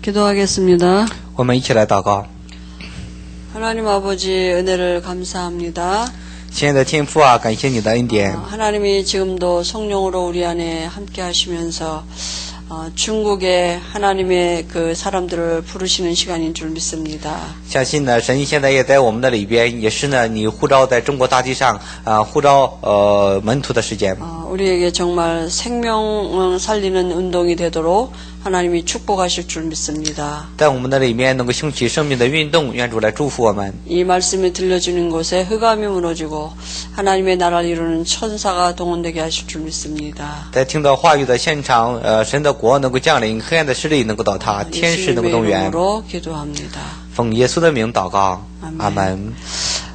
기도하겠습니다. 我们一起来祷告。 하나님 아버지 은혜를 감사합니다. 亲爱的天父啊，感谢你的恩典。 하나님이 지금도 성령으로 우리 안에 함께 하시면서 중국의 하나님의 그 사람들을 부르시는 시간인 줄 믿습니다. 相信呢，神现在也在我们的里边，也是呢，你呼召在中国大地上呼召门徒的时间。 우리에게 정말 생명 살리는 운동이 되도록 하나님이 축복하실 줄 믿습니다. 在我们的里面能够兴起生命的运动，愿主来祝福我们。 이 말씀이 들려주는 곳에 흑암이 무너지고 하나님의 나라를 이루는 천사가 동원되게 하실 줄 믿습니다. 在听到话语的现场，神的国能够降临，黑暗的势力能够倒塌，天使能够动员。 이름으로 기도합니다. 奉耶稣的名祷告，阿门。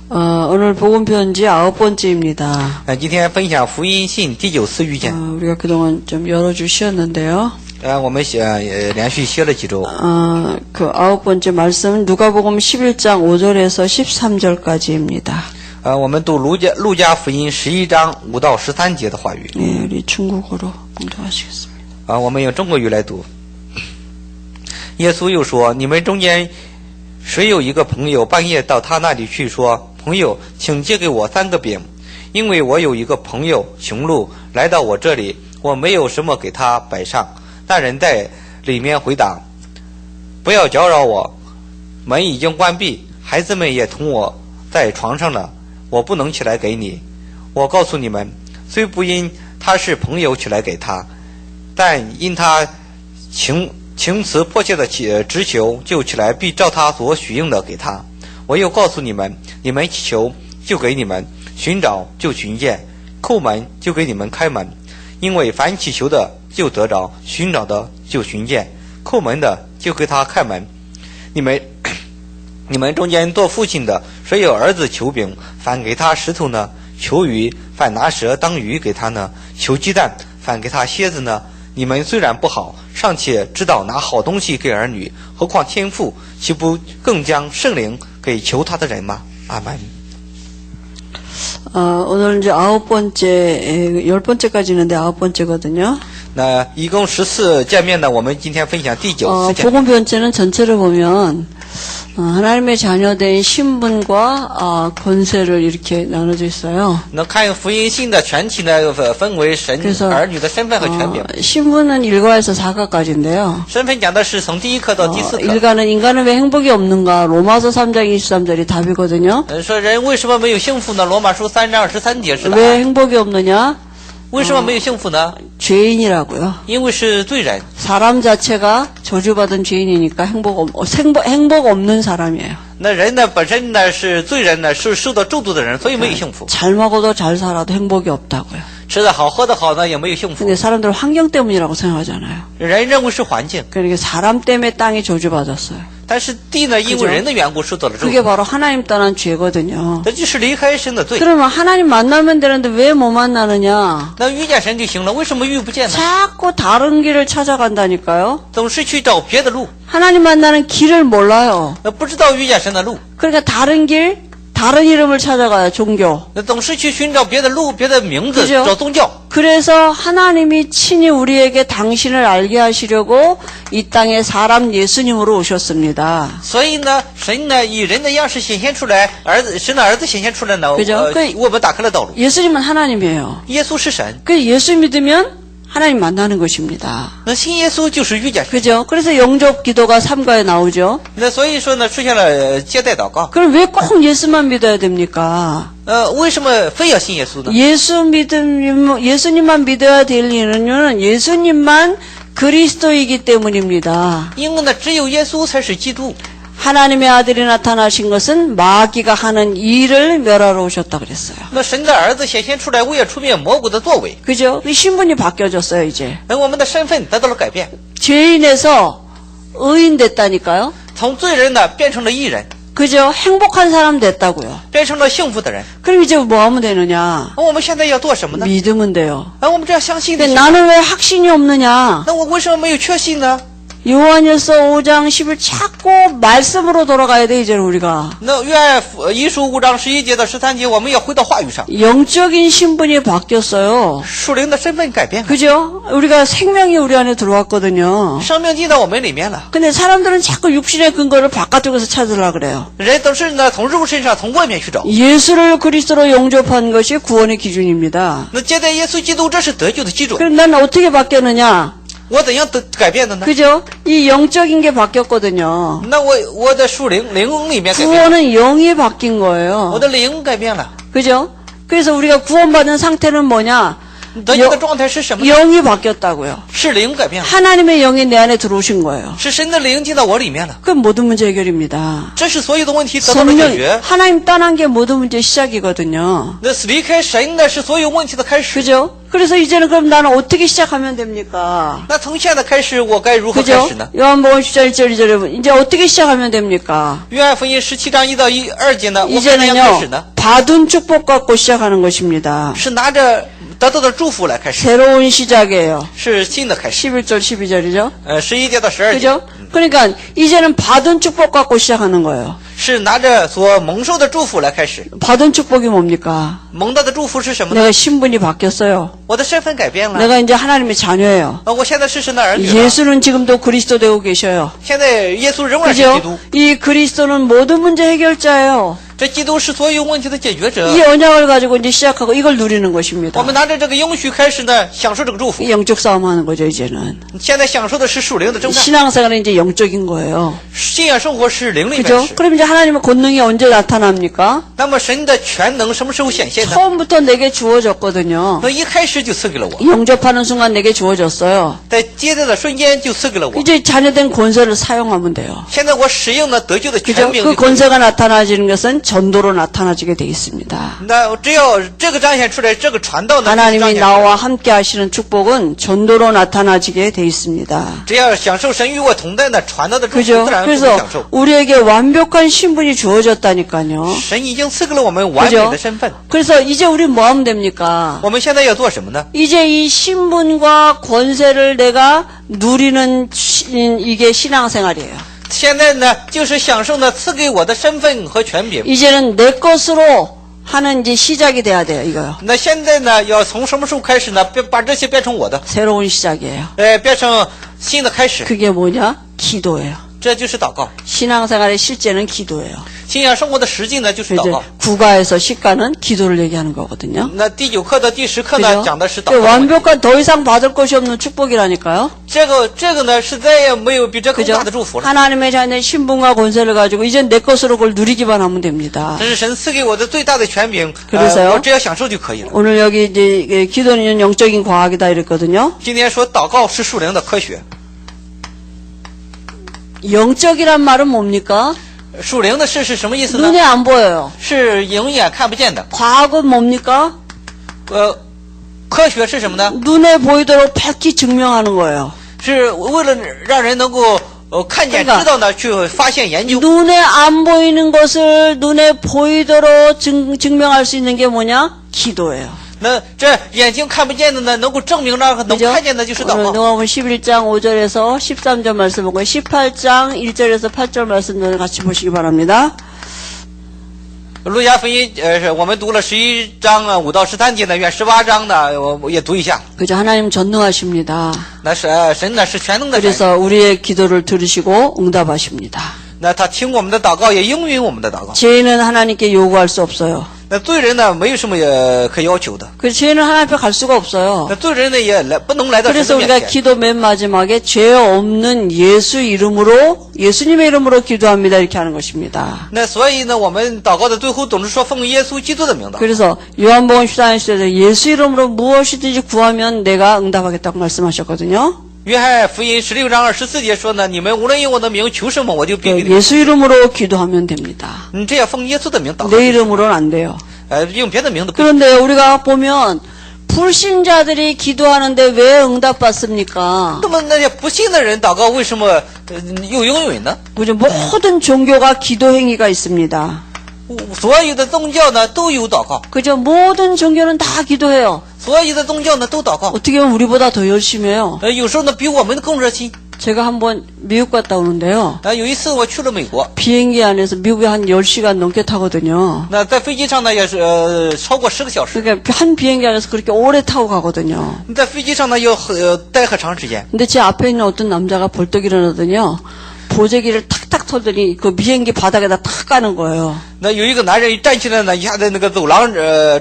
오늘 복음 편지 9번째입니다. 今天分享福音信第9次遇见。 우리가 그동안 좀 여러 주 쉬었는데요. 我们连续歇了几周。 그 9번째 말씀은 누가복음 11장 5절에서 13절까지입니다. 我们读路加福音11章5到13节的话语。 네, 우리 중국어로 공부하시겠습니다. 我们用中国语来读。耶稣又说：“你们中间谁有一个朋友半夜到他那里去说，朋友，请借给我3个饼，因为我有一个朋友雄鹿来到我这里，我没有什么给他摆上。那人在里面回答：不要搅扰我，门已经关闭，孩子们也同我在床上了，我不能起来给你。我告诉你们，虽不因他是朋友起来给他，但因他情辞迫切的直求，就起来必照他所许应的给他。我又告诉你们，你们祈求就给你们，寻找就寻见，叩门就给你们开门。因为凡祈求的就得着，寻找的就寻见，叩门的就给他开门。你们中间做父亲的，谁有儿子求饼，反给他石头呢？求鱼，反拿蛇当鱼给他呢？求鸡蛋，反给他蝎子呢？你们虽然不好，尚且知道拿好东西给儿女，何况天父岂不更将圣灵给求他的人吗？阿门。 오늘 이제 10번째까지 있는데 9번째거든요. 那一共14见面呢，我们今天分享第9次见面。 복음 편지는 전체를 보면 하나님의 자녀된 신분과 권세를 이렇게 나눠져 있어요. 那看福音信的全体呢，分为神儿女的身份和权柄。 신분은 1과에서 4과까지인데요. 身份讲的是从第1课到第4课。 1과는 인간은 왜 행복이 없는가? 로마서 3장 23절이 답이거든요. 说人为什么没有幸福呢？罗马书3章23节是答案。 왜 행복이 없느냐? 为什么没有幸福呢？ 죄인이라고요. 因为是罪人。 사람 자체가 저주받은 죄인이니까 행복 없는 사람이에요. 那人呢本身呢是罪人呢，是受到咒诅的人，所以没有幸福。 잘 먹어도 잘 살아도 행복이 없다고요. 吃得好喝得好呢也没有幸福。 근데 사람들은 환경 때문이라고 생각하잖아요. 人认为是环境， 그러니까 사람 때문에 땅이 저주받았어요. 但是地呢因为人的缘故受到了咒 그게 诅， 바로 하나님 떠난 죄거든요. 这就是离开神的罪。 그러면 하나님 만나면 되는데 왜 못 만나느냐? 那遇见神就行了，为什么遇不见呢？ 자꾸 다른 길을 찾아간다니까요. 总是去找别的路， 하나님 만나는 길을 몰라요. 不知道遇见神的路， 그러니까 다른 길, 다른 이름을 찾아가요, 종교. 总是去寻找别的路、别的名字， 그죠? 找宗教。 그래서 하나님이 친히 우리에게 당신을 알게 하시려고 이 땅에 사람 예수님으로 오셨습니다. 所以呢，神呢以人的样式显现出来，神的儿子显现出来呢， 그죠? 我们打开了道路。 예수님은 하나님이에요. 耶稣是神， 그 예수 믿으면 하나님 만나는 것입니다. 那信耶稣就是遇见神。 그죠? 그래서 영접 기도가 3과에 나오죠. 那所以说呢，出现了接待祷告。 그럼 왜 꼭 예수만 믿어야 됩니까? 为什么非要信耶稣呢？ 예수님만 믿어야 될 이유는 예수님만 그리스도이기 때문입니다. 因为呢，只有耶稣才是基督。 하나님의 아들이 나타나신 것은 마귀가 하는 일을 멸하러 오셨다 그랬어요. 那神的儿子显现出来，为了出灭魔鬼的作为， 그죠? 이 신분이 바뀌어졌어요, 이제. 我们的身份得到了改变， 죄인에서 의인 됐다니까요. 从罪人呢变成了义人， 그죠? 행복한 사람 됐다고요. 变成了幸福的人。 그럼 이제 뭐 하면 되느냐? 我们现在要做什么呢？ 믿으면 돼요. 我们这样相信的 근데 。 나는 왜 확신이 없느냐? 那我为什么没有确信呢？ 요한일서 5장 10을 자꾸 말씀으로 돌아가야 돼, 이제는 우리가. 那约一书5章11节到13节，我们要回到话语上， 영적인 신분이 바뀌었어요. 属灵的身份改变了， 그죠? 우리가 생명이 우리 안에 들어왔거든요. 生命进到我们里面了。 근데 사람들은 자꾸 육신의 근거를 바깥쪽에서 찾으려고 그래요. 人都是呢从肉身上从外面去找。 예수를 그리스도로 영접한 것이 구원의 기준입니다. 那接待耶稣基督，这是得救的基准。 그럼 난 어떻게 바뀌었느냐? 我怎样改变的呢？ 그죠? 이 영적인 게 바뀌었거든요. 那我的属灵里面改变了， 구원은 영이 바뀐 我 거예요. 的灵改变了。 그죠? 그래서 우리가 구원받은 상태는 뭐냐? 得救的状态是什么呢？ 영이 바뀌었다고요. 是灵改变了， 하나님의 영이 내 안에 들어오신 거예요. 是神的灵进到我里面了。 그럼 모든 문제 해결입니다. 这是所有的问题得到了解 성령, 决。 하나님 떠난 게 모든 문제의 시작이거든요. 那离开神呢，是所有问题的开始。 그죠? 그래서 이제는 그럼 나는 어떻게 시작하면 됩니까? 那从现在开始，我该如何开 그죠? 始呢？ 요한복음 10장 1절 2절에 이제 어떻게 시작하면 됩니까? 约翰福音17章1到2节呢，我们怎样开始呢？ 이제는요, 받은 축복 갖고 시작하는 것입니다. 是拿着得到的祝福来开始， 새로운 시작이에요. 是新的开始。 11절 12절이죠. 11节到12节， 그죠? 그러니까 이제는 받은 축복 갖고 시작하는 거예요. 是拿着所蒙受的祝福来开始。 받은 축복이 뭡니까? 蒙到的祝福是什么呢？ 내가 신분이 바뀌었어요. 我的身份改变了， 내가 이제 하나님의 자녀예요. 我现在是神的儿女了。 예수는 지금도 그리스도 되고 계셔요. 现在耶稣仍然是基 그죠? 督， 이 그리스도는 모든 문제 해결자예요. 这基督是所有问题的解决者。 이 언약을 가지고 이제 시작하고 이걸 누리는 것입니다. 我们拿着这个应许开始呢，享受这个祝福。 영적 싸움하는 거죠, 이제는. 现在享受的是属灵的征战， 신앙생활은 이제 영적인 거예요. 信仰生活是灵里面 그죠? 的事。 그럼 이제 하나님의 권능이 언제 나타납니까? 那么神的全能什么时候显现呢？ 처음부터 내게 주어졌거든요. 那一开始就赐给了我， 영접하는 순간 내게 주어졌어요. 在接待的瞬间就赐给了我。 이제 자녀된 권세를 사용하면 돼요. 现在我使用了得救的 그죠? 权柄 그 就可以。 권세가 나타나지는 것은 전도로 나타나지게 돼 있습니다. 那只要这个彰显出来，这个传道呢， 하나님이 彰显出来 나와 함께 하시는 축복은 전도로 나타나지게 돼 있습니다. 只要享受神与我同在呢，传道的祝福 그죠? 自然会 그래서 享受。 우리에게 완벽한 신분이 주어졌다니까요. 神已经赐给了我们完美 그죠? 的身份， 그래서 이제 우리 뭐 하면 됩니까? 我们现在要做什么呢？ 이제 이 신분과 권세를 내가 누리는 이게 신앙생활이에요. 现在呢，就是享受呢赐给我的身份和权柄。 이제는 내 것으로 하는 이제 시작이 돼야 돼요, 이거요. 那现在呢，要从什么时候开始呢？把这些变成我的， 새로운 시작이에요. 变成新的开始， 그게 뭐냐? 기도예요. 这就是祷告。 신앙생활의 실제는 기도예요. 信仰生活的实际呢，就是祷 이제 告。 국가에서 시가는 기도를 얘기하는 거거든요. 那第9课到第10课呢， 그죠? 讲的是祷 그 告的问题。 완벽한 더 이상 받을 것이 없는 축복이라니까요. 这个呢，是再也没有比这更 그죠? 大的祝福了。 하나님의 자녀의 신분과 권세를 가지고 이제 내 것으로 그걸 누리기만 하면 됩니다. 这是神赐给我的最大的权柄， 그래서요 我只要享受就可以了。 오늘 여기 이제 기도는 영적인 과학이다 이랬거든요. 今天说祷告是属灵的科学， 영적이란 말은 뭡니까? 属灵的事是什么意思呢？ 눈에 안 보여요. 是永远看不见的。 과학은 뭡니까? 科学是什么呢？ 눈에 보이도록 밝히 증명하는 거예요. 是为了让人能够看见、 그러니까 知道呢，去发现、研究。 눈에 안 보이는 것을 눈에 보이도록 증명할 수 있는 게 뭐냐? 기도예요. 那这眼睛看不见的呢，能够证明让能 그죠? 看见的就是祷 오늘 告。 누가복음 11장 5절에서 13절 말씀 보고 18장 1절에서 8절 말씀을 같이 보시기 바랍니다. 路加福音我们读了11章5到13节呢，愿18章呢我也读一下。 그죠? 하나님 전능하십니다. 那是神呢是全能的神， 그래서 우리의 기도를 들으시고 응답하십니다. 那他听我们的祷告，也应允我们的祷告。 죄인은 하나님께 요구할 수 없어요. 那罪人呢没有什么可要求的， 그 죄인은 하나님 앞에 갈 수가 없어요. 那罪人呢也不能来到神 그래서 的面 우리가 前。 기도 맨 마지막에 죄 없는 예수 이름으로 예수님의 이름으로 기도합니다 이렇게 하는 것입니다. 那所以呢，我们祷告的最后总是说奉耶稣基督的名祷。 그래서 요한복음 14장 10절에 예수 이름으로 무엇이든지 구하면 내가 응답하겠다고 말씀하셨거든요. 约翰福音16章24节说呢，你们无论用我的名求什么，我就必给你们。 예수 이름으로 기도하면 됩니다. 你这样奉耶稣的名祷告， 내 이름으로는 안 돼요. 用别的名字不。 그런데 우리가 보면 불신자들이 기도하는데 왜 응답받습니까? 那么那些不信的人祷告为什么又应允呢？ 그죠? 모든 종교가 기도 행위가 있습니다. 所有的宗教呢都有祷告， 그죠? 모든 종교는 다 기도해요. 所有的宗教呢都祷告。 어떻게 보면 우리보다 더 열심히 해요. 有时候呢比我们更热心。 제가 한번 미국 갔다 오는데요. 有一次我去了美国， 비행기 안에서 미국에 한 10시간 넘게 타거든요. 那在飞机上呢也是超过10个小时， 그러니까 한 비행기 안에서 그렇게 오래 타고 가거든요. 在飞机上呢要待很长时间。 근데 제 앞에 있는 어떤 남자가 벌떡 일어나더니요. 보재기를 탁탁 털더니 그 비행기 바닥에다 탁 까는 거예요. 那有一个男人一站起来呢，一下在那个走廊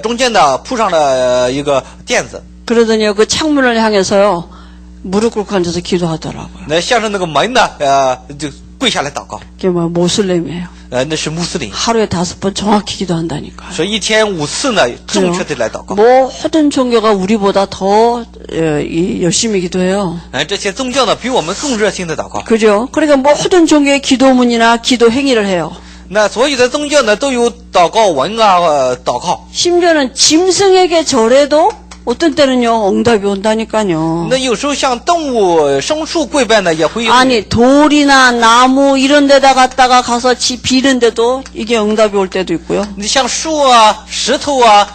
中间呢铺上了一个垫子， 그러더니 그 창문을 향해서요. 무릎 꿇고 앉아서 기도하더라고요. 那向着那个门呢就跪下来祷告。 그게 뭐 모슬렘이에요. 那是穆斯林， 하루에 5번 정확히 기도한다니까요. 说一天5次呢正确的来祷告。 모든 종교가 우리보다 더 열심히 기도해요. 这些宗教呢比我们更热心的祷告。 그죠? 그러니까 모든 종교의 기도문이나 기도 행위를 해요. 那所有的宗教呢都有祷告文啊，祷告。 심지어는 짐승에게 절해도 어떤 때는요 응답이 온다니까요. 那有时候像动物、牲畜跪拜呢，也会有。 아니 돌이나 나무 이런 데다 갖다가 가서 비는데도 이게 응답이 올 때도 있고요. 你像树啊、石头啊，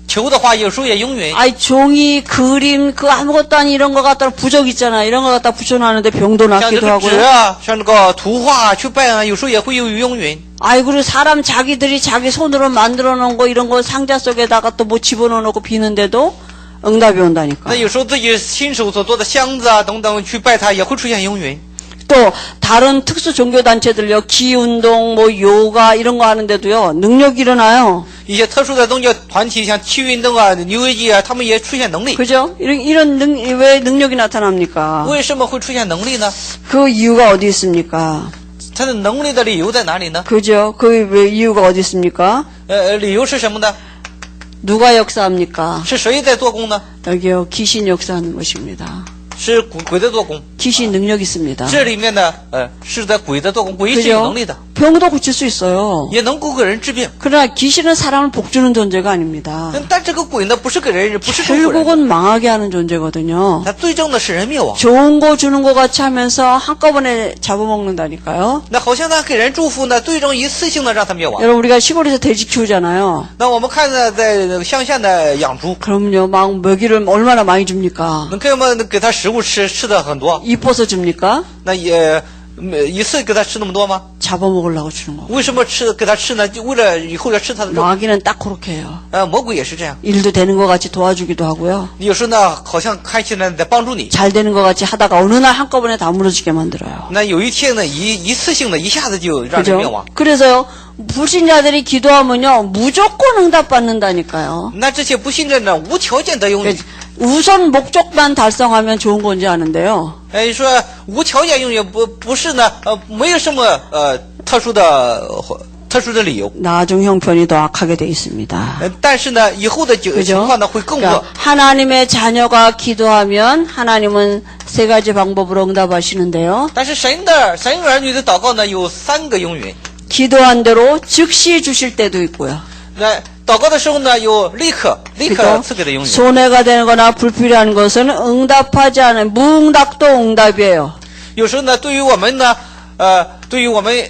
求的话有时候也应允。 아이 종이 그림 그 아무것도 아닌 이런 거 갖다 부적 있잖아. 이런 거 갖다 붙여놨는데 병도 像这 낫기도 个纸 하고요. 啊，像这个图画啊，去拜啊，有时候也会有应允。 아이 그리고 사람 자기들이 자기 손으로 만들어 놓은 거 이런 거 상자 속에다가 또 뭐 집어넣어 놓고 비는데도 응답이 온다니까. 那有时候自己亲手所做的箱子啊等等去拜他，也会出现应允。 또 다른 특수 종교 단체들요 기운동 뭐 요가 이런 거 하는데도요 능력이 일어나요. 一些特殊的宗教团体，像气运动啊、牛业界啊，他们也出现能力。 그죠? 왜 능력이 나타납니까? 为什么会出现能力呢？ 그 이유가 어디 있습니까? 它的能力的理由在哪里呢？ 그죠? 그 왜 이유가 어디 있습니까? 理由是什么呢？ 누가 역사합니까? 是谁在做工呢？ 여기요 귀신 역사하는 것입니다. 是鬼在做工。 귀신 능력 있습니다. 这里面呢，是在鬼在做工，鬼是有能力的， 병도 고칠 수 있어요. 也能够给人治病。 그러나 귀신은 사람을 복주는 존재가 아닙니다. 但这个鬼呢，不是给人，不是祝福人， 결국은 망하게 하는 존재거든요. 它最终呢使人灭亡。 좋은 거 주는 것 같이 하면서 한꺼번에 잡아먹는다니까요. 那好像他给人祝福呢，最终一次性的让他灭亡。 여러분 우리가 시골에서 돼지 키우잖아요. 那我们看呢，在那个乡下的养猪， 그럼요, 막 먹이를 얼마나 많이 줍니까? 能给我们给他食物吃，吃的很多， 이뻐서 줍니까? 那也一次给他吃那么多吗？ 잡아먹으려고 주는 거. 为什么给他吃呢？就为了以后要吃他的肉。 마귀는 딱 그렇게 해요. 魔鬼也是这样， 일도 되는 것 같이 도와주기도 하고요. 有时候呢，好像看起来在帮助你， 잘 되는 것 같이 하다가 어느 날 한꺼번에 다 무너지게 만들어요. 那有一天呢，一次性的一下子就让人灭亡。 그죠? 그래서요, 불신자들이 기도하면요, 무조건 응답받는다니까요. 那这些不信者呢，无条件得应允。 우선 목적만 달성하면 좋은 건지 아는데요. 说无条件应允不是呢，没有什么特殊的理由。 나중 형편이 더 악하게 돼 있습니다. 但是呢，以后的情 그죠? 况呢会更恶。 그러니까 하나님의 자녀가 기도하면 하나님은 세 가지 방법으로 응답하시는데요. 但是神儿女的祷告呢有3个应允。 기도한 대로 즉시 주실 때도 있고요. 那祷告的时候呢，有立刻 그죠? 赐给的应允。 손해가 되는 거나 불필요한 것은 응답하지 않은 무응답도 응답이에요. 有时候呢，对于我们呢，对于我们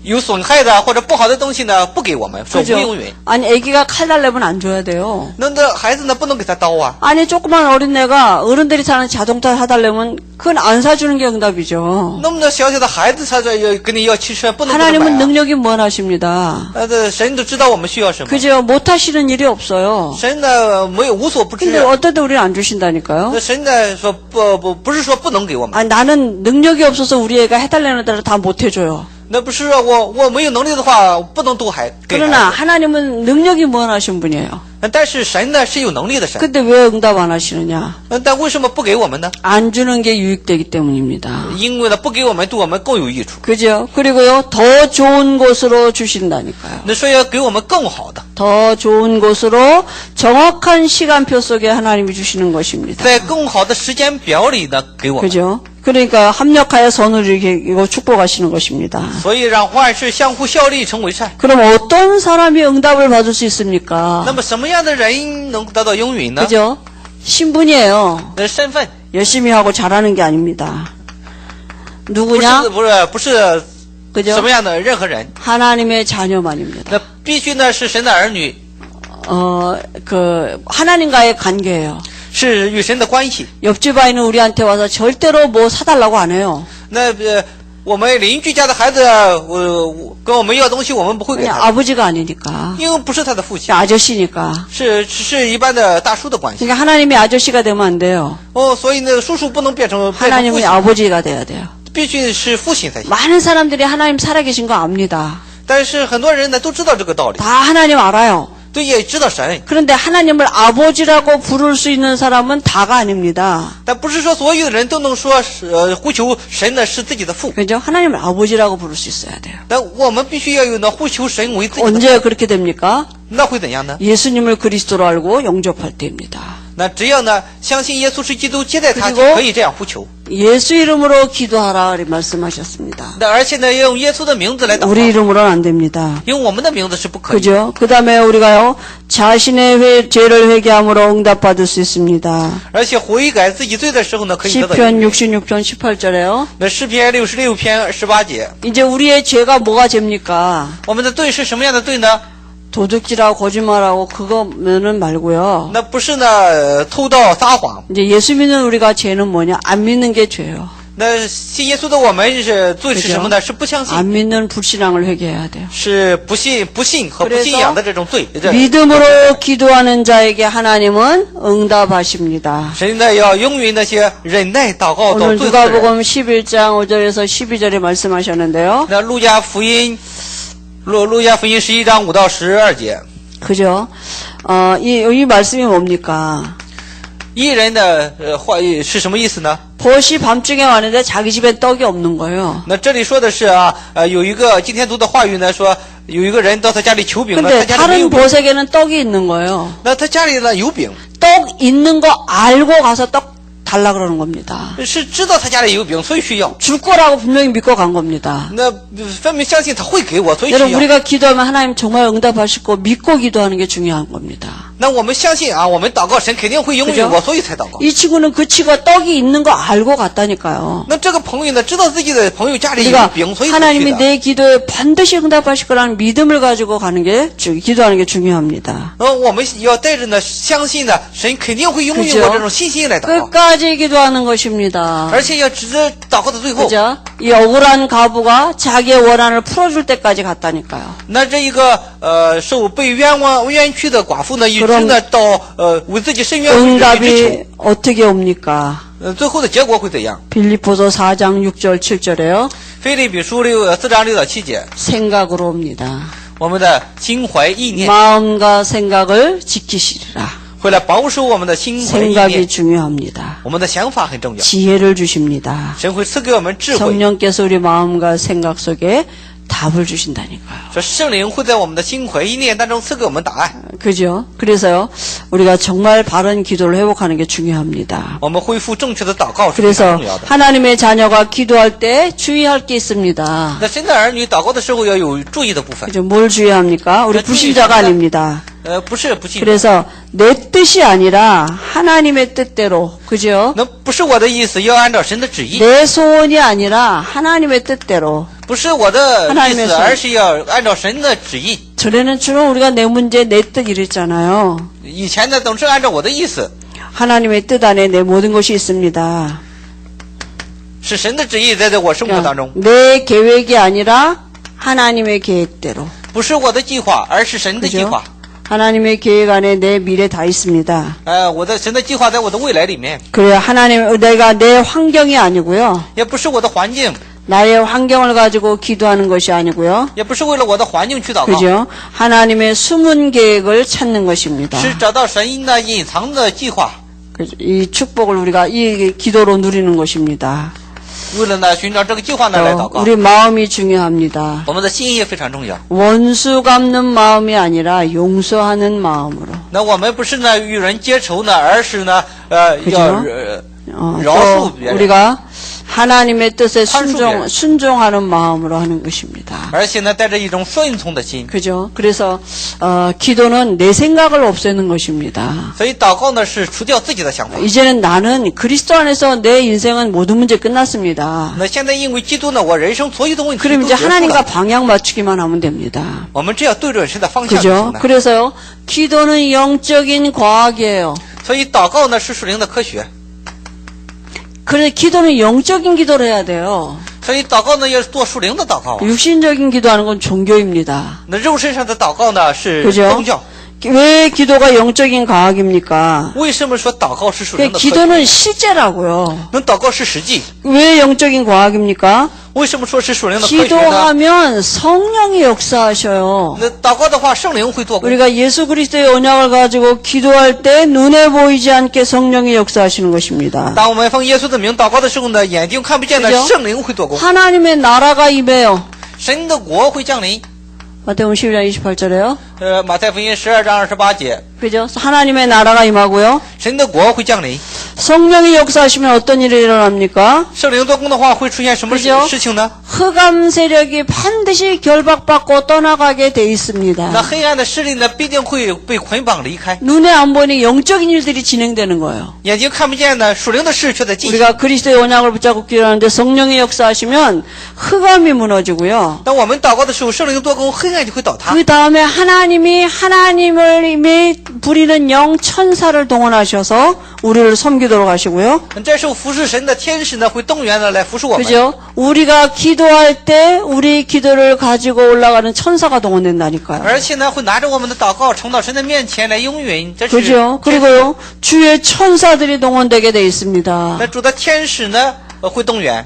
有损害的或者不好的东西呢，不给我们，说无 그죠? 应允。 아니 애기가 칼 달래면 안 줘야 돼요. 那孩子呢，不能给他刀啊。 아니 조그만 어린애가 어른들이 사는 자동차 사달라면 그건 안 사주는 게 응답이죠. 那么小小的孩子，他这跟你要汽车，不能给他 하나님은 买啊。 능력이 무한하십니다. 神都知道我们需要什么。 그죠? 못하시는 일이 없어요. 神呢没有无所不知。 근데 어떨 때 우리는 안 주신다니까요. 那神呢说不是说不能给我们， 아, 나는 능력이 없어서 우리 애가 해달라는 대로 다 못해줘요. 那不是说我没有能力的话不能都给孩 그러나 子。 하나님은 능력이 무한하신 분이에요. 但是神呢是有能力的神， 근데 왜 응답 안 하시느냐? 但为什么不给我们呢？ 안 주는 게 유익되기 때문입니다. 因为呢不给我们对我们更有益处。 그죠? 그리고요, 더 좋은 곳으로 주신다니까요. 那说要给我们更好的， 더 좋은 곳으로 정확한 시간표 속에 하나님이 주시는 것입니다. 在更好的时间表里呢给我们。 그죠? 그러니까 합력하여 선을 이기고 축복하시는 것입니다. 所以让万事相互效力，成为善。 그럼 어떤 사람이 응답을 받을 수 있습니까? 那么什么样的人能得到应允呢？ 그죠? 신분이에요. 身份 열심히 하고 잘하는 게 아닙니다. 不 누구냐? 是不是什 그죠? 么样的任何人， 하나님의 자녀만입니다. 那必须呢是神的儿女， 하나님과의 관계예요. 是与神的关系。 옆집 아이는 우리한테 와서 절대로 뭐 사달라고 안 해요. 那我们邻居家的孩子，跟我们要东西，我们不会给 그냥 他， 아버지가 아니니까. 因为不是他的父亲， 아저씨니까. 是一般的大叔的关系。 그러니까 하나님이 아저씨가 되면 안 돼요. 所以呢，叔叔不能变成父 하나님이 亲， 아버지가 돼야 돼요. 必须是父亲才行。 많은 사람들이 하나님 살아계신 거 압니다. 但是很多人呢都知道这个道理， 다 하나님 알아요. 对，也知道神， 그런데 하나님을 아버지라고 부를 수 있는 사람은 다가 아닙니다. 但不是说所有的人都能说呼求神呢是自己的父， 그죠? 하나님을 아버지라고 부를 수 있어야 돼요. 但我们必须要有呢呼求神为自己的父， 언제 그렇게 됩니까? 那会怎样呢？ 예수님을 그리스도로 알고 영접할 때입니다. 那只要呢相信耶稣是基督，接待他， 그리고 就可以这样呼求。 예수 이름으로 기도하라 이렇게 말씀하셨습니다. 那而且呢，要用耶稣的名字来祷 우리 告， 이름으로는 안 됩니다. 用我们的名字是不可以。 그죠? 그 다음에 우리가요, 자신의 죄를 회개함으로 응답받을 수 있습니다. 而且悔改自己罪的时候呢，可以得到 시편 66편 18절에요. 那诗篇66篇18节， 이제 우리의 죄가 뭐가 죄입니까? 我们的罪是什么样的罪呢？ 도둑질하고 거짓말하고 그거는 말고요. 那不是呢偷盗撒谎。 이제 예수 믿는 우리가 죄는 뭐냐? 안 믿는 게 죄예요. 那信耶稣的我们是罪是什么呢？是不相信， 안 믿는 불신앙을 회개해야 돼요. 是不信和不信仰的这种罪。 믿음으로 기도하는 자에게 하나님은 응답하십니다. 神呢要应允那些忍耐祷告到 오늘 罪的人。 누가복음 11장 5절에서 12절에 말씀하셨는데요. 那路加福音11章5到12节， 그죠? 이 말씀이 뭡니까? 义人的话是什么意思呢？ 보시 밤중에 왔는데 자기 집에 떡이 없는 거예요. 那这里说的是有一个今天读的话语呢，说有一个人到他家里求饼了， 근데 他家里没有 다른 饼， 보색에는 떡이 있는 거예요. 那他家里呢有饼， 떡 있는 거 알고 가서 떡 달라 그러는 겁니다. 是知道他家里有饼，所以需要。 줄 거라고 분명히 믿고 간 겁니다. 那分明相信他会给我，所以需 여러분 要。 우리가 기도하면 하나님 정말 응답하실 거 믿고 기도하는 게 중요한 겁니다. 那我们相信我们祷告神肯定会应允 그죠? 我，所以才祷告。 이 친구는 그 친구가 떡이 있는 거 알고 갔다니까요. 那这个朋友呢，知道自己的朋友家里有 우리가 饼，所以才去 하나님이 的。 내 기도에 반드시 응답하실 거라는 믿음을 가지고 가는 게 기도하는 게 중요합니다. 我们要带着呢相信呢，神肯定会应允 그죠? 我这种信心来祷告， 끝까지 기도하는 것입니다. 而且要直至祷告的最后。 그죠? 이 억울한 가부가 자기의 원한을 풀어줄 때까지 갔다니까요. 那这一个受被冤屈的寡妇呢，一直 그럼 呢到为自己伸冤为止，一直 응답이 어떻게 옵니까? 求。最后的结果会怎样？ 빌립보서 4장 6절 7절에요. 腓立比书4章6到7节， 생각으로 옵니다. 我们的心怀意念 마음과 생각을 지키시리라. 会来保守我们的心怀意 생각이 念。 중요합니다. 我们的想法很重要， 지혜를 주십니다. 神会赐给我们智慧。 성령께서 우리 마음과 생각 속에 답을 주신다니까요. 说圣灵会在我们的心怀意念当中赐给我们答案， 그죠? 그래서요, 우리가 정말 바른 기도를 회복하는 게 중요합니다. 我们恢复正确的祷告是非常 그래서 重要的。 하나님의 자녀가 기도할 때 주의할 게 있습니다. 那神的儿女祷告的时候要有注意的部分， 그죠? 뭘 주의합니까? 우리 네, 불신자가 주의합니다. 아닙니다. 不是不信， 그래서 내 뜻이 아니라 하나님의 뜻대로, 그죠? 那不是我的意思，要按照神的旨意， 내 소원이 아니라 하나님의 뜻대로. 不是我的意 하나님의 思， 손 而是要按照神的旨意。 전에는 주로 우리가 내 문제, 내 뜻 이랬잖아요. 以前呢，总是按照我的意思， 하나님의 뜻 안에 내 모든 것이 있습니다. 是神的旨意在我生活当中， 내 계획이 아니라 하나님의 계획대로. 不是我的计划，而是神的计 그죠? 划。 하나님의 계획 안에 내 미래 다 있습니다. 我的神的计划在我的未来里面， 그래야 내가 내 환경이 아니고요. 也不是我的环境， 나의 환경을 가지고 기도하는 것이 아니고요. 也不是为了我的环境去祷告， 그죠? 하나님의 숨은 계획을 찾는 것입니다. 是找到神的隐藏的计划， 그죠? 이 축복을 우리가 이 기도로 누리는 것입니다. 为了呢寻找这个计划呢来祷告。 우리 마음이 중요합니다. 我们的心也非常重要。 원수 갚는 마음이 아니라 용서하는 마음으로. 那我们不是呢与人结仇呢，而是呢그죠? 要 또 饶恕别人， 우리가 하나님의 뜻에 환수별. 순종하는 마음으로 하는 것입니다. 而且呢带着一种顺从的心。 그죠? 그래서 기도는 내 생각을 없애는 것입니다. 所以祷告呢是除掉自己的想法。 이제는 나는 그리스도 안에서 내 인생은 모든 문제 끝났습니다. 那现在因为基督呢，我人生所有的问题 그럼 都 이제 结束 하나님과 了。 방향 맞추기만 하면 됩니다. 我们只要对准神的方向就 그죠? 行了。 그래서요, 기도는 영적인 과학이에요. 所以祷告呢是属灵的科学， 그래서 기도는 영적인 기도를 해야 돼요. 所以祷告呢要做属灵的祷告啊。 육신적인 기도하는 건 종교입니다. 那肉身上的祷告呢是 그죠? 宗教。 왜 기도가 영적인 과학입니까? 为什么说祷告是属灵的科学？ 기도는 실제라고요. 那祷告是实际。 왜 영적인 과학입니까? 为什么说是属灵的科学呢？ 기도하면 성령이 역사하셔요. 那祷告的话，圣灵会做工。 우리가 예수 그리스도의 언약을 가지고 기도할 때 눈에 보이지 않게 성령이 역사하시는 것입니다. 当我们奉耶稣的名祷告的时候呢，眼睛看不见的 그죠? 圣灵会做工， 하나님의 나라가 임해요. 神的国会降临。 마태복음 11장 28절에요. 马太福音12章28节， 그죠? 하나님의 나라가 임하고요. 神的国会降临。 성령이 역사하시면 어떤 일이 일어납니까? 圣灵做工的话，会出现什么 그죠? 事情呢？ 흑암 세력이 반드시 결박받고 떠나가게 돼 那 있습니다. 黑暗的势力呢，必定会被捆绑离开。 눈에 안 보이는 영적인 일들이 진행되는 거예요. 眼睛看不见呢，属灵的事却在进行。 우리가 그리스도의 언약을 붙잡고 기도하는데 성령이 역사하시면 흑암이 무너지고요. 当我们祷告的时候，圣灵做工，黑暗就会倒塌。 그 다음에 하나님을 이미 부리는 영 천사를 동원하셔서 우리를 섬기도록 하시고요. 这时候服侍神的天使呢，会动员的来服侍我们。 그죠? 우리가 기도할 때 우리 기도를 가지고 올라가는 천사가 동원된다니까요. 而且呢，会拿着我们的祷告呈到神的面前来应允。这是 그죠? 그리고요, 주의 천사들이 동원되게 돼 있습니다. 那主的天使呢，会动员。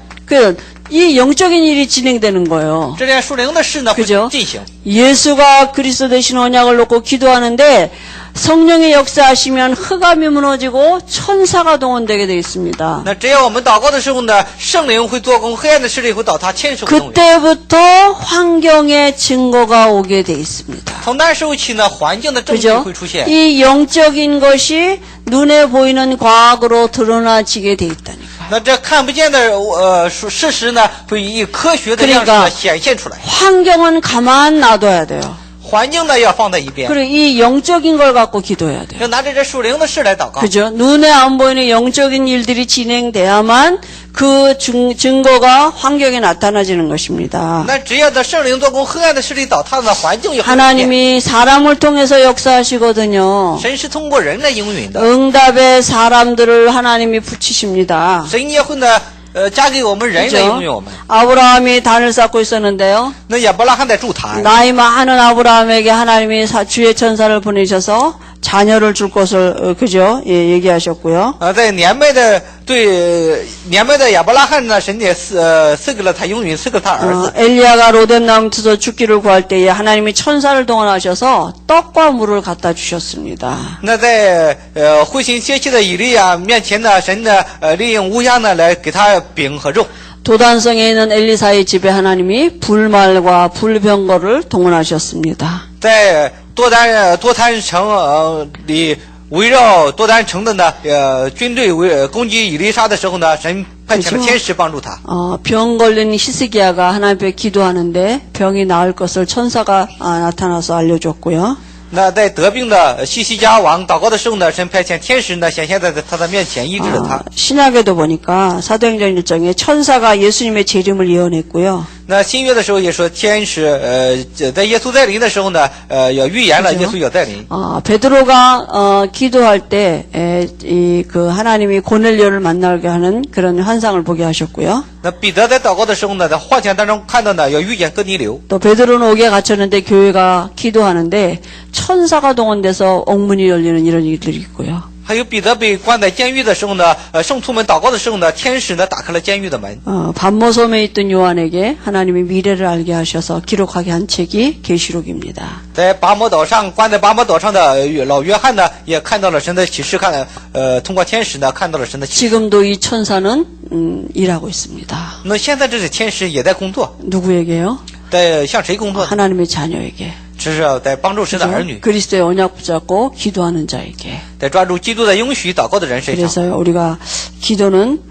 이 영적인 일이 진행되는 거예요. 这件属灵的事呢，会 그죠? 进行。 예수가 그리스도 되신 언약을 놓고 기도하는데 성령의 역사하시면 흑암이 무너지고 천사가 동원되게 되어 있습니다. 那只要我们祷告的时候呢，圣灵会做工，黑暗的势力会倒塌，天使会动员。 그때부터 환경의 증거가 오게 돼 있습니다. 从那时候起呢，环境的证据 그죠? 会出现。 이 영적인 것이 눈에 보이는 과학으로 드러나지게 돼 있다니까. 那这看不见的事实呢，会以科学的样式呢显现出来。 환경은 가만 놔둬야 돼요. 环境呢要放在一边， 그리고 이 영적인 걸 갖고 기도해야 돼요. 就拿着这属灵的事来祷告。 그죠? 눈에 안 보이는 영적인 일들이 진행돼야만 그 증거가 환경에 나타나지는 것입니다. 那只要在圣灵做工，黑暗的势力倒塌呢，环境也会变。 하나님이 사람을 통해서 역사하시거든요. 神是通过人来应允的， 응답의 사람들을 하나님이 붙이십니다. 神也会呢加给我们人来应允我 그죠? 们。 아브라함이 단을 쌓고 있었는데요. 那亚伯拉罕在筑坛， 나이 많은 아브라함에게 하나님이 주의 천사를 보내셔서 자녀를 줄 것을 그죠? 예, 얘기하셨고요. 在年迈的亚伯拉罕呢，神也赐给了他应允，赐给他儿子。 엘리야가 로뎀나무에서 죽기를 구할 때에 하나님이 천사를 동원하셔서 떡과 물을 갖다 주셨습니다. 那在灰心歇气的以利亚面前呢，神呢利用乌鸦呢来给他饼和肉。 도단성에 있는 엘리사의 집에 하나님이 불말과 불병거를 동원하셨습니다. 在多丹城里围绕多丹城的呢军队攻击以利沙的时候呢，神派遣了天使帮助他。 병 걸린 히스기야가 하나님 앞에 기도하는데 병이 나을 것을 천사가 나타나서 알려줬고요. 那在得病的西西家王祷告的时候呢，神派遣天使呢显现在他的面前医治了他。 신약에도 보니까 사도행전 1장에 천사가 예수님의 재림을 예언했고요. 那新约的时候也说天使在耶稣在临的时候呢也预言了耶稣要再临。 베드로가 기도할 때 그 하나님이 고넬료를 만나게 하는 그런 환상을 보게 하셨고요. 那彼得在祷告的时候呢，在幻想当中看到呢要遇见哥尼流。 또 베드로는 옥에 갇혔는데 교회가 기도하는데 천사가 동원돼서 옥문이 열리는 이런 일들이 있고요. 还有彼得被关在监狱的时候呢，圣徒们祷告的时候呢，天使呢打开了监狱的门。 반모섬에 있던 요한에게 하나님이 미래를 알게 하셔서 기록하게 한 책이 계시록입니다. 在拔摩岛上关在拔摩岛上的老约翰呢，也看到了神的启示，通过天使呢看到了神的启示。 지금도 이 천사는 일하고 있습니다. 那现在这些天使也在工作， 누구에게요? 在向谁工作呢？ 하나님의 자녀에게. 这是在帮助神的儿女， 그리스도의 언약 붙잡고 기도하는 자에게. 在抓住基督的应许祷告的人身上。 그래서 우리가 기도는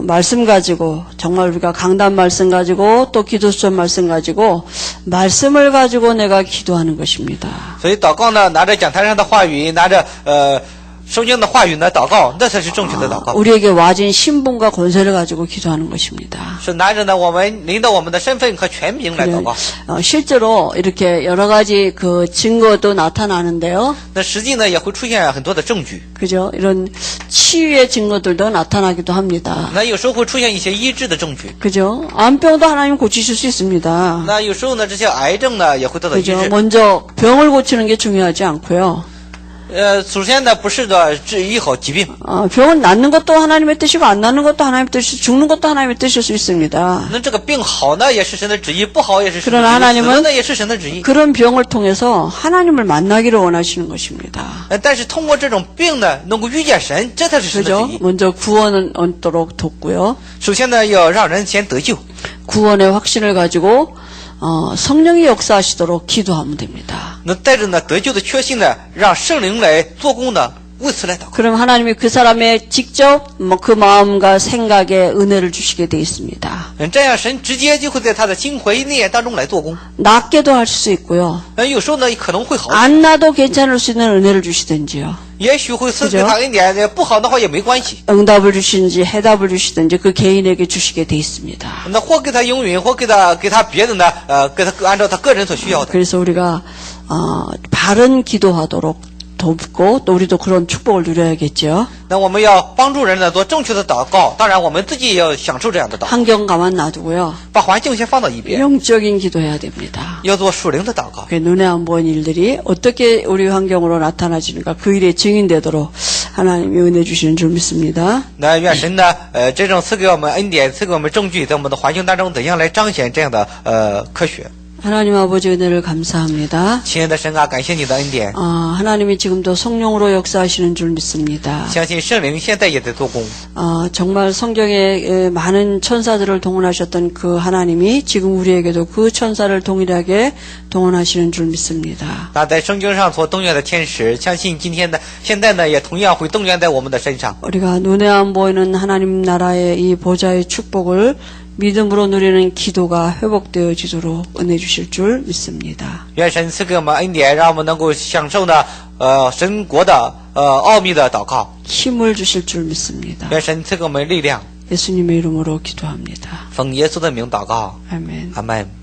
말씀 가지고 정말 우리가 강단 말씀 가지고 또 기도 수전 말씀 가지고 말씀을 가지고 내가 기도하는 것입니다. 所以祷告呢，拿着讲台上的话语，拿着圣经的话语呢，祷告那才是正确的祷告。 우리에게 와진 신분과 권세를 가지고 기도하는 것입니다. 是拿着呢我们领导我们的身份和权柄来祷告。 실제로 이렇게 여러 가지 그 증거도 나타나는데요. 那实际呢也会出现很多的证据。 그죠? 이런 치유의 증거들도 나타나기도 합니다. 那有时候会出现一些医治的证据。 그죠? 암병도 하나님 고치실 수 있습니다. 那有时候呢这些癌症呢也会得到医 그죠? 治。 먼저 병을 고치는 게 중요하지 않고요. 首先呢不是的治医好疾病。 병은 낫는 것도 하나님의 뜻이고 안 낫는 것도 하나님의 뜻이고 죽는 것도 하나님의 뜻일 수 있습니다. 那这个病好呢也是神的旨意，不好也是神的 그러나 旨意， 하나님은 死了呢也是神的旨意。 그런 병을 통해서 하나님을 만나기를 원하시는 것입니다. 但是通过这种病呢能够遇见神，这才是神的旨 그죠? 意。 먼저 구원은 얻도록 돕고요. 首先呢要让人先得救， 구원의 확신을 가지고 성령이 역사하시도록 기도하면 됩니다. 那带着呢得救的确信呢，让圣灵来做工呢，为此来祷告。 그럼 하나님이 그 사람의 직접 그 마음과 생각에 은혜를 주시게 돼 있습니다. 这样神直接就会在他的心怀意念当中来做工。 낫게도 할 수 있고요. 有时候呢可能会好， 안 나도 괜찮을 수 있는 은혜를 주시든지요. 也许会赐给他恩典，不好的话也没关系。 응답을 주시든지 해답을 주시든지 그 개인에게 주시게 돼 있습니다. 那或给他应允，或给他别的呢，给他按照他个人所需要的。 그래서 우리가 바른 기도하도록 돕고 또 우리도 그런 축복을 누려야겠죠. 那我们要帮助人呢做正确的祷告，当然我们自己也要享受这样的祷告。 환경 가만 놔두고요. 把环境先放到一边， 영적인 기도해야 됩니다. 要做属灵的祷告。 그 눈에 안 보이는 일들이 어떻게 우리 환경으로 나타나지는가 그 일에 증인되도록 하나님이 은혜 주시는 줄 믿습니다. 那愿神呢，真正赐给我们恩典，赐给我们证据，在我们的环境当中怎样来彰显这样的科学。 하나님 아버지 은혜를 감사합니다. 亲爱的神啊，感谢你的恩典， 하나님이 지금도 성령으로 역사하시는 줄 믿습니다. 相信圣灵现在也在做工。 정말 성경에 많은 천사들을 동원하셨던 그 하나님이 지금 우리에게도 그 천사를 동일하게 동원하시는 줄 믿습니다. 那在圣经上所动员的天使，相信现在呢，也同样会动员在我们的身上。 우리가 눈에 안 보이는 하나님 나라의 이 보좌의 축복을 믿음으로 누리는 기도가 회복되어지도록 은혜 주실 줄 믿습니다. 愿神赐给我们恩典，让我们能够享受呢，神国的奥秘的祷告。 힘을 주실 줄 믿습니다. 愿神赐给我们力量， 예수님의 이름으로 기도합니다. 奉耶稣的名祷告， 아멘. 阿门。